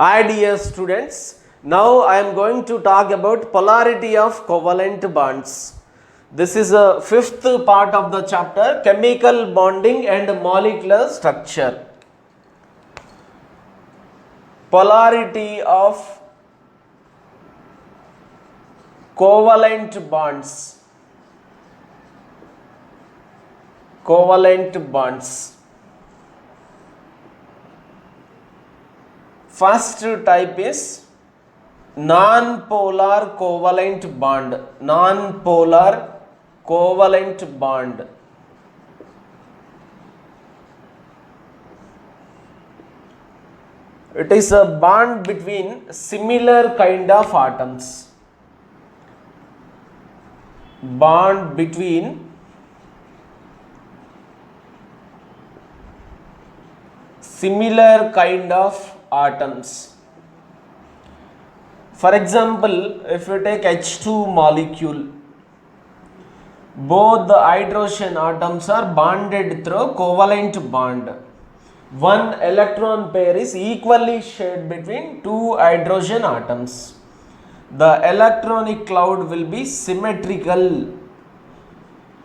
Hi dear students, now I am going to talk about polarity of covalent bonds. This is the fifth part of the chapter, chemical bonding and molecular structure. Polarity of covalent bonds. Covalent bonds. First type is non-polar covalent bond. Non-polar covalent bond. It is a bond between similar kind of atoms. Bond between similar kind of atoms. For example, if you take H2 molecule, both the hydrogen atoms are bonded through covalent bond. One electron pair is equally shared between two hydrogen atoms. The electronic cloud will be symmetrical.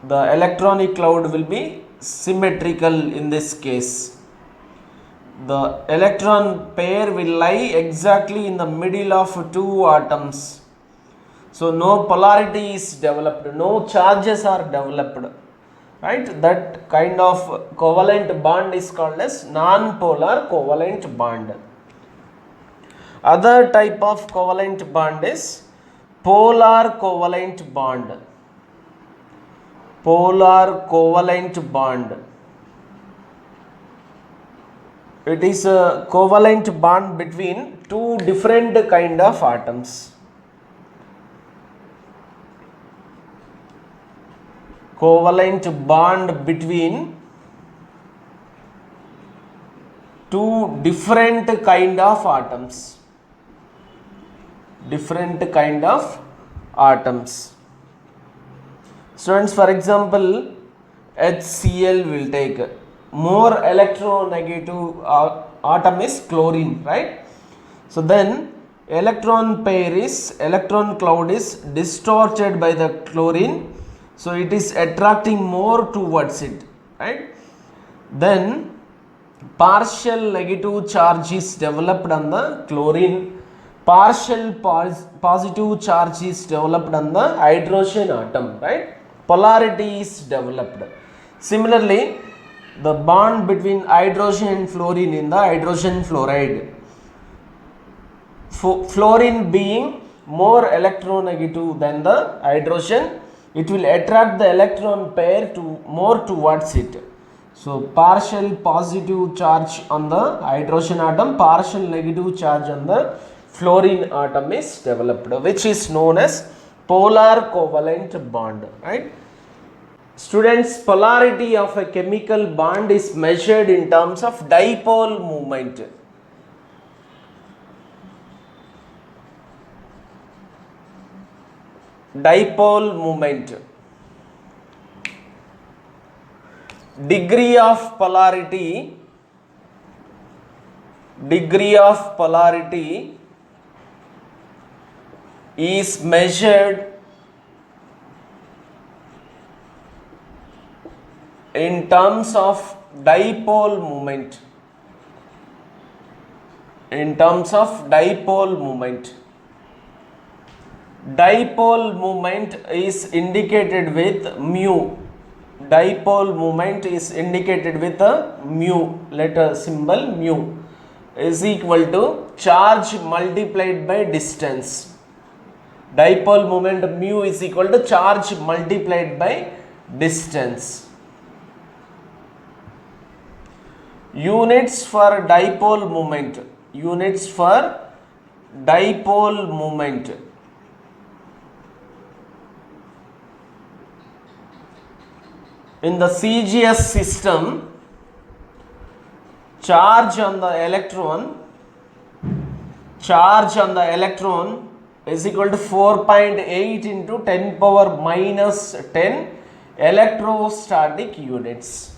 The electronic cloud will be symmetrical in this case. The electron pair will lie exactly in the middle of two atoms. So no polarity is developed, no charges are developed, right? That kind of covalent bond is called as non-polar covalent bond. Other type of covalent bond is polar covalent bond. Polar covalent bond. It is a covalent bond between two different kind of atoms. Covalent bond between two different kind of atoms. Different kind of atoms. Students, for example, HCl will take. More electronegative atom is chlorine, right? So then electron cloud is distorted by the chlorine, so it is attracting more towards it, right? Then partial negative charge is developed on the chlorine, partial positive charge is developed on the hydrogen atom, right? Polarity is developed. Similarly, the bond between hydrogen and fluorine in the hydrogen fluoride. Fluorine being more electronegative than the hydrogen, it will attract the electron pair to more towards it. So partial positive charge on the hydrogen atom, partial negative charge on the fluorine atom is developed, which is known as polar covalent bond, right? Students, polarity of a chemical bond is measured in terms of dipole moment. Dipole moment. Degree of polarity is measured in terms of dipole moment. In terms of dipole moment. Dipole moment is indicated with mu. Dipole moment is indicated with a mu, letter symbol mu, is equal to charge multiplied by distance. Dipole moment mu is equal to charge multiplied by distance. Units for dipole moment. Units for dipole moment. In the CGS system, charge on the electron is equal to 4.8 into 10 power minus 10 electrostatic units.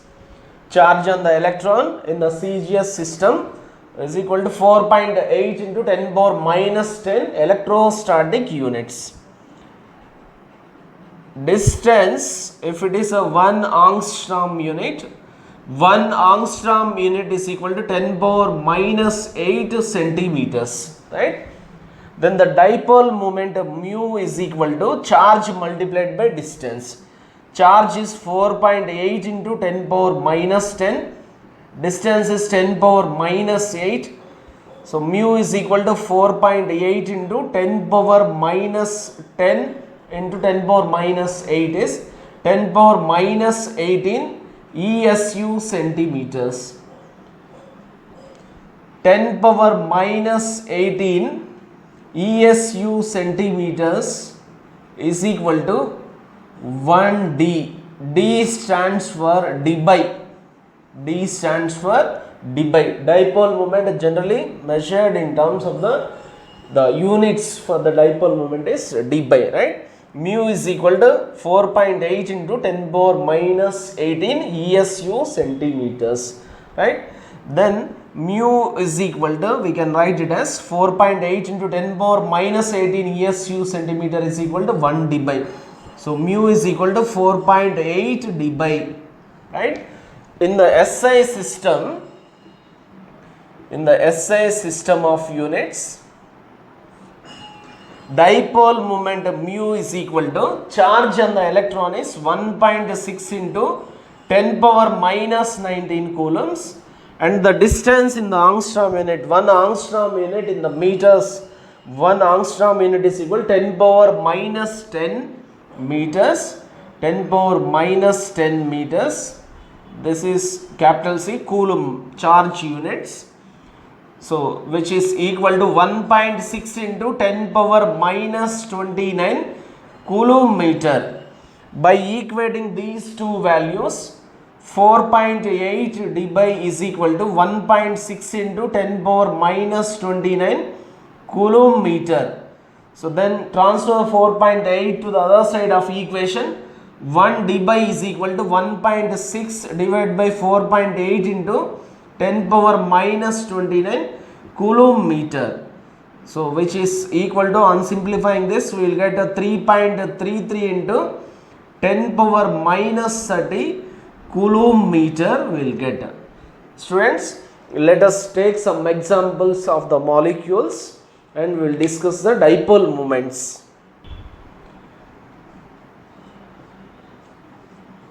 Charge on the electron in the CGS system is equal to 4.8 into 10 power minus 10 electrostatic units. Distance, if it is a 1 angstrom unit, 1 angstrom unit is equal to 10 power minus 8 centimeters, right? Then the dipole moment mu is equal to charge multiplied by distance. Charge is 4.8 into 10 power minus 10. Distance is 10 power minus 8. So mu is equal to 4.8 into 10 power minus 10 into 10 power minus 8 is 10 power minus 18 ESU centimeters. 10 power minus 18 ESU centimeters is equal to 1D. D stands for dBi. D stands for dBi. Dipole moment generally measured in terms of the units for the dipole moment is dBi, right? Mu is equal to 4.8 into 10 power minus 18 ESU centimeters, right? Then mu is equal to, we can write it as 4.8 into 10 power minus 18 ESU centimeter is equal to 1 dBi. So mu is equal to 4.8 dBi, right? In the SI system of units, dipole moment mu is equal to charge on the electron is 1.6 into 10 power minus 19 coulombs, and the distance in the angstrom unit, 1 angstrom unit in the meters, 1 angstrom unit is equal to 10 power minus 10 meters, 10 power minus 10 meters. This is capital C coulomb charge units. So, which is equal to 1.6 into 10 power minus 29 coulomb meter. By equating these two values, 4.8 dBi is equal to 1.6 into 10 power minus 29 coulomb meter. So, then transfer 4.8 to the other side of equation. 1 dBi is equal to 1.6 divided by 4.8 into 10 power minus 29 coulomb meter. So, which is equal to, on simplifying this, we will get a 3.33 into 10 power minus 30 coulomb meter we will get. Students, let us take some examples of the molecules and we will discuss the dipole moments.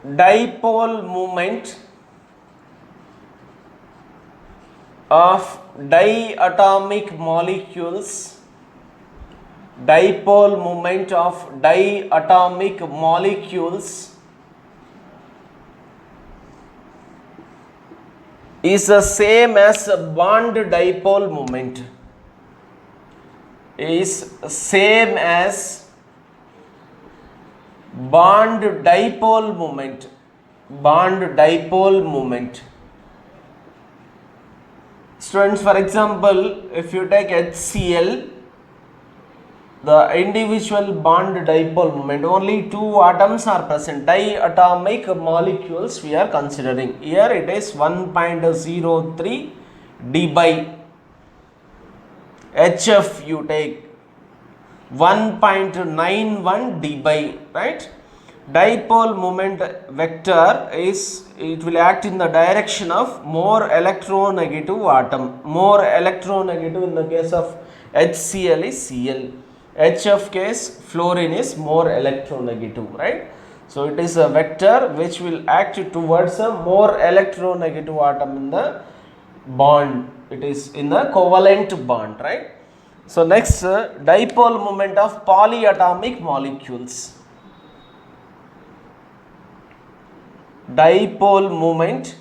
Dipole moment of diatomic molecules, dipole moment of diatomic molecules is the same as bond dipole moment, is same as bond dipole moment, bond dipole moment. Students, for example, if you take HCl, the individual bond dipole moment, only two atoms are present, diatomic molecules we are considering. Here it is 1.03 dBi. HF you take 1.91 dBi, right? Dipole moment vector is, it will act in the direction of more electronegative atom. More electronegative in the case of HCl is Cl. HF case fluorine is more electronegative, right? So it is a vector which will act towards a more electronegative atom in the bond. It is in the covalent bond, right? So next, dipole moment of polyatomic molecules. Dipole moment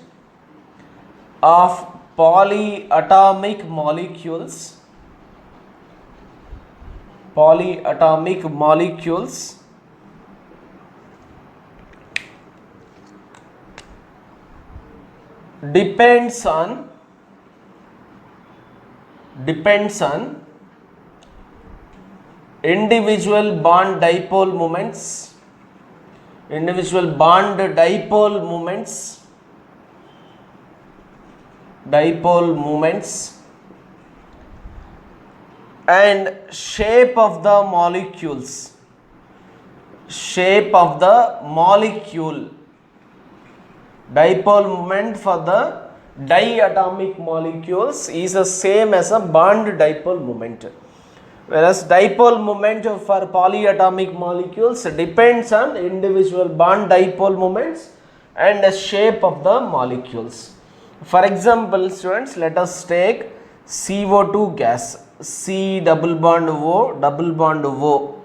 of polyatomic molecules, polyatomic molecules depends on individual bond dipole moments, individual bond dipole moments, dipole moments and shape of the molecules. Shape of the molecule. Dipole moment for the diatomic molecules is the same as a bond dipole moment, whereas dipole moment for polyatomic molecules depends on individual bond dipole moments and the shape of the molecules. For example, students, let us take CO2 gas, C double bond O double bond O.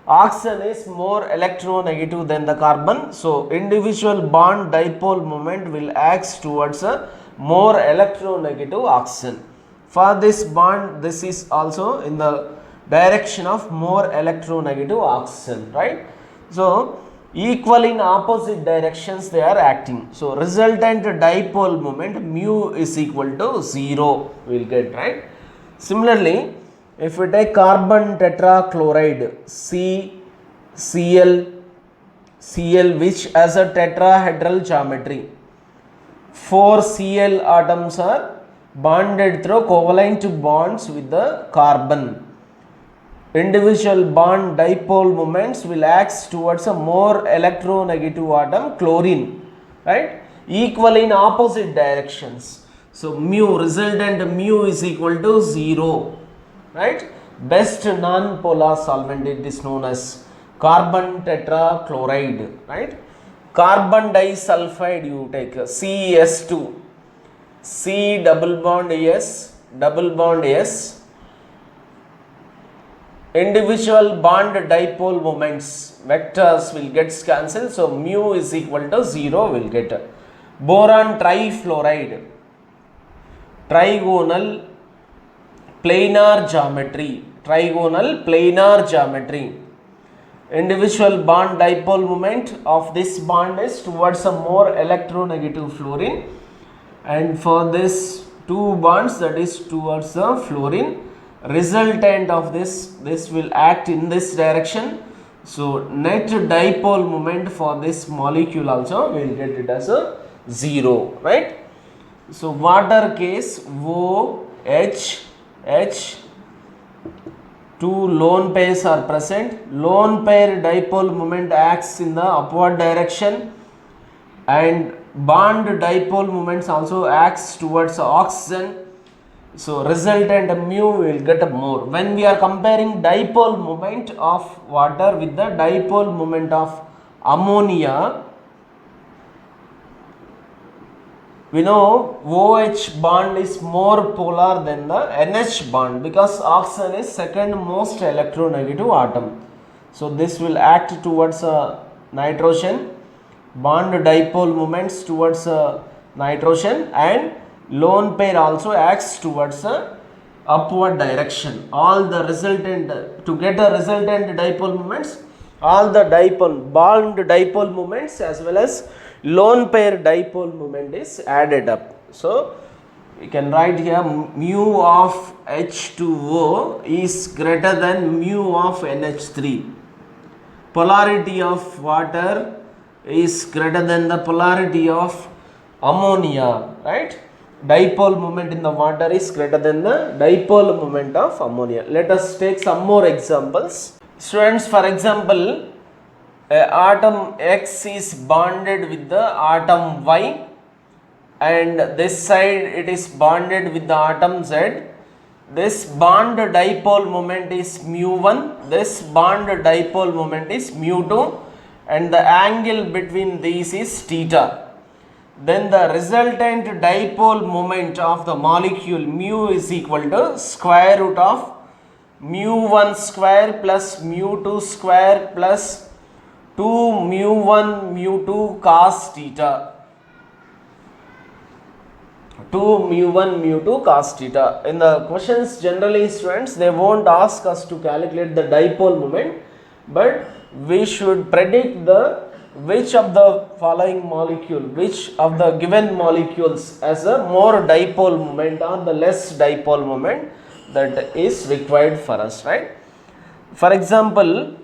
Oxygen is more electronegative than the carbon, so individual bond dipole moment will act towards a more electronegative oxygen. For this bond, this is also in the direction of more electronegative oxygen, right? So equal in opposite directions they are acting, so resultant dipole moment mu is equal to 0 we will get, right? Similarly, if we take carbon tetrachloride CCl, which has a tetrahedral geometry, 4 Cl atoms are bonded through covalent bonds with the carbon. Individual bond dipole moments will act towards a more electronegative atom, chlorine, right? Equal in opposite directions. So mu, resultant mu is equal to 0, right? Best non-polar solvent, it is known as carbon tetrachloride, right? Carbon disulfide, you take CES2, C double bond S double bond S. Individual bond dipole moments vectors will get cancelled, so mu is equal to 0 will get. Boron trifluoride, trigonal planar geometry, individual bond dipole moment of this bond is towards a more electronegative fluorine, and for this two bonds, that is towards the fluorine, resultant of this will act in this direction, so net dipole moment for this molecule also we will get it as a 0, right? So water case, OH, two lone pairs are present, lone pair dipole moment acts in the upward direction and bond dipole moments also acts towards oxygen, so resultant mu will get more. When we are comparing dipole moment of water with the dipole moment of ammonia, we know OH bond is more polar than the NH bond because oxygen is second most electronegative atom, so this will act towards nitrogen, bond dipole moments towards nitrogen, and lone pair also acts towards upward direction. All the resultant, to get a resultant dipole moments, all the bond dipole moments as well as lone pair dipole moment is added up. So we can write here mu of H2O is greater than mu of NH3. Polarity of water is greater than the polarity of ammonia, right? Dipole moment in the water is greater than the dipole moment of ammonia. Let us take some more examples. Students, for example, atom X is bonded with the atom Y, and this side it is bonded with the atom Z. This bond dipole moment is mu1, this bond dipole moment is mu2, and the angle between these is theta. Then the resultant dipole moment of the molecule mu is equal to square root of mu1 square plus mu2 square plus 2 mu1 mu2 cos theta. 2 mu1 mu2 cos theta. In the questions, generally students, they won't ask us to calculate the dipole moment, but we should predict the which of the following molecule, which of the given molecules has a more dipole moment or the less dipole moment that is required for us, right? For example,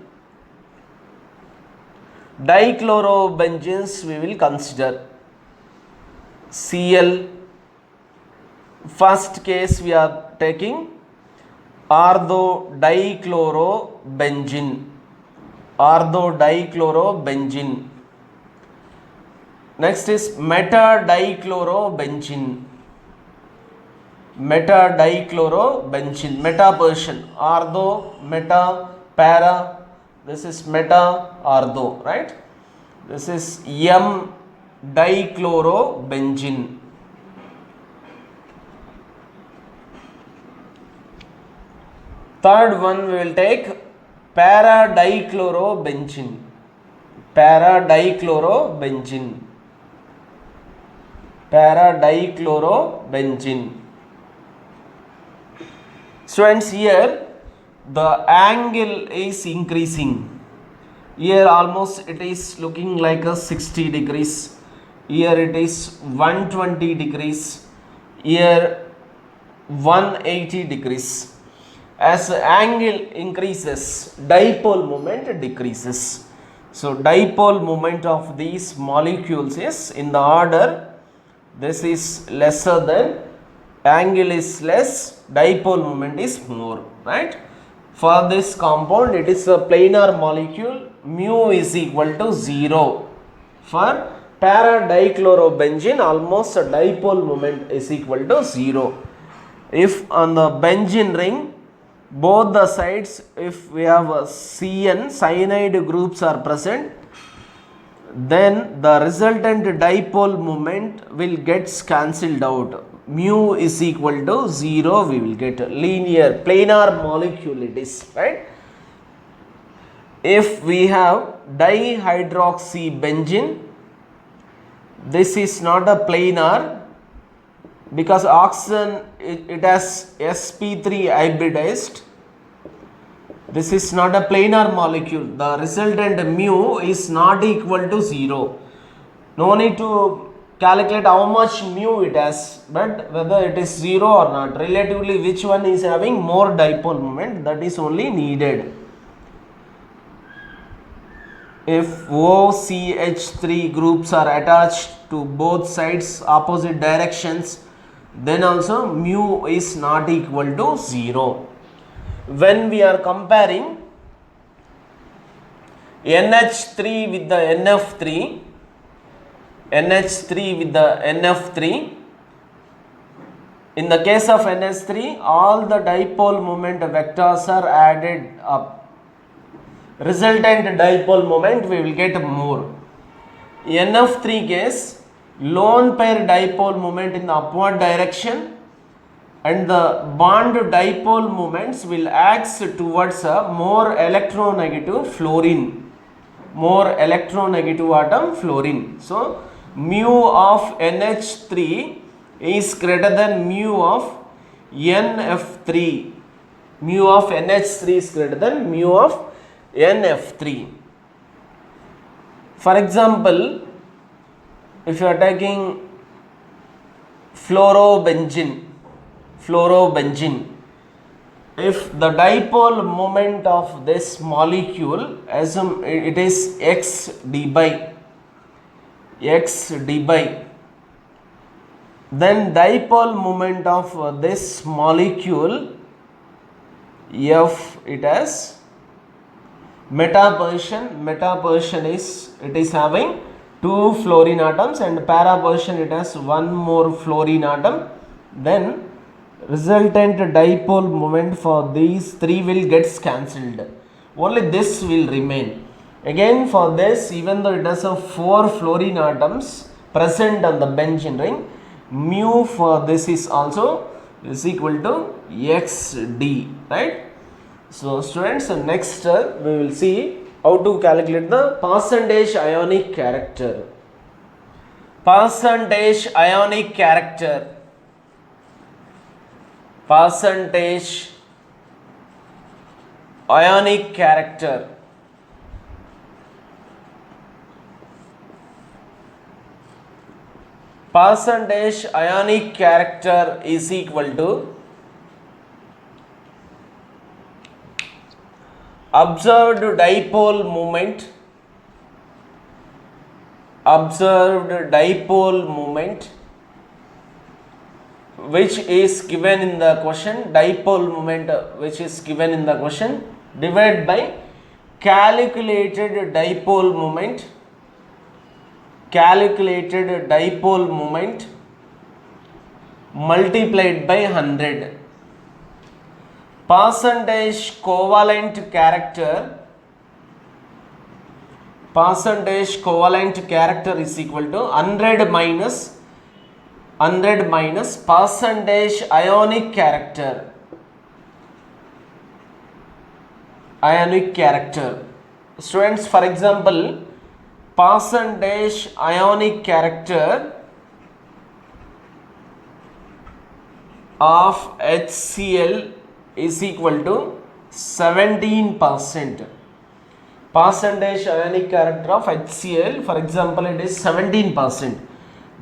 dichlorobenzenes we will consider. Cl, first case we are taking Orthodichlorobenzene. Orthodichlorobenzene. Next is metadichlorobenzene. Metadichlorobenzene. Meta Persian. Ortho, meta, para. This is meta, ortho, right? This is M-dichlorobenzene. Third one we will take paradichlorobenzene. Paradichlorobenzene. Paradichlorobenzene. Students, here the angle is increasing. Here almost it is looking like a 60 degrees. Here it is 120 degrees. Here 180 degrees. As the angle increases, dipole moment decreases. So dipole moment of these molecules is in the order, this is lesser than, angle is less, dipole moment is more, right? For this compound, it is a planar molecule, mu is equal to 0. For paradichlorobenzene, almost a dipole moment is equal to 0. If on the benzene ring, both the sides, if we have a CN, cyanide groups are present, then the resultant dipole moment will get cancelled out. Mu is equal to 0, we will get a linear planar molecule it is, right? If we have dihydroxybenzene, this is not a planar because oxygen it has sp3 hybridized. This is not a planar molecule. The resultant mu is not equal to 0. No need to calculate how much mu it has, but whether it is 0 or not, relatively which one is having more dipole moment, that is only needed. If OCH3 groups are attached to both sides opposite directions, then also mu is not equal to 0. When we are comparing NH3 with the NF3, NH3 with the NF3, in the case of NH3, all the dipole moment vectors are added up. Resultant dipole moment we will get more. NF3 case, lone pair dipole moment in the upward direction and the bond dipole moments will act towards a more electronegative fluorine, more electronegative atom fluorine. So mu of NH3 is greater than mu of NF3. Mu of NH3 is greater than mu of NF3. For example, if you are taking fluorobenzene, if the dipole moment of this molecule, assume it is x d by, then dipole moment of this molecule F, it has meta Persian is, it is having 2 fluorine atoms, and para Persian it has 1 more fluorine atom. Then resultant dipole moment for these 3 will get cancelled. Only this will remain. Again for this, even though it has a 4 fluorine atoms present on the benzene ring, mu for this is also is equal to xd, right? So students, next we will see how to calculate the percentage ionic character. Percentage ionic character. Percentage ionic character. Percentage ionic character is equal to observed dipole moment, which is given in the question, dipole moment which is given in the question, divide by calculated dipole moment, multiplied by 100. Percentage covalent character is equal to 100 minus percentage ionic character. Students, for example, percentage ionic character of HCl is equal to 17%. Percentage ionic character of HCl, for example, it is 17%.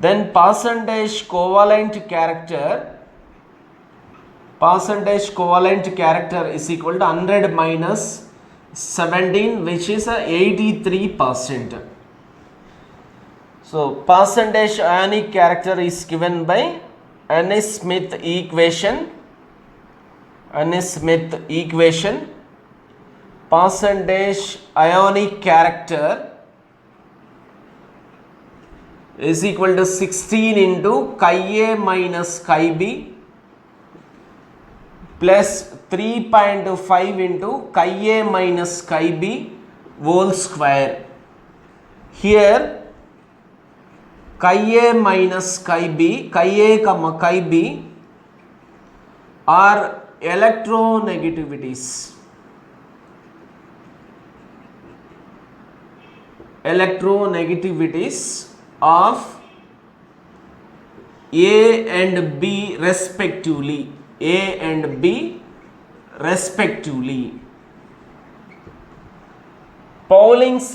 Then percentage covalent character is equal to 100 minus 17, which is 83%. So percentage ionic character is given by Annis-Smith equation. Percentage ionic character is equal to 16 into chi A minus chi B plus 3.5 into chi A minus chi B whole square. Here chi A minus chi B, chi A comma chi B are electronegativities. Of A and B respectively. Pauling's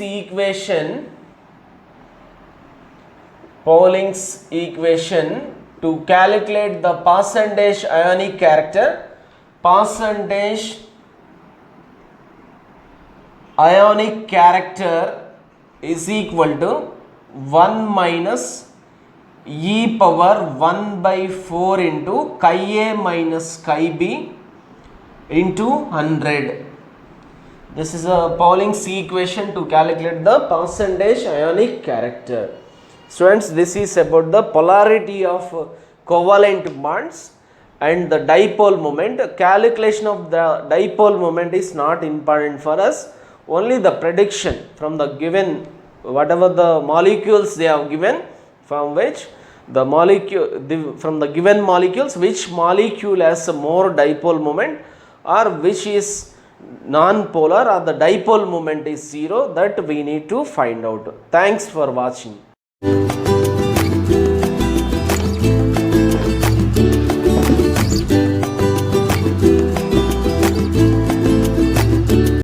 equation to calculate the percentage ionic character. Percentage ionic character is equal to 1 minus e power 1 by 4 into chi A minus chi B into 100. This is a Pauling's equation to calculate the percentage ionic character. Students, this is about the polarity of covalent bonds and the dipole moment. Calculation of the dipole moment is not important for us. Only the prediction from the given, whatever the molecules they have given, from which the from the given molecules, which molecule has a more dipole moment or which is non-polar or the dipole moment is 0, that we need to find out. Thanks for watching.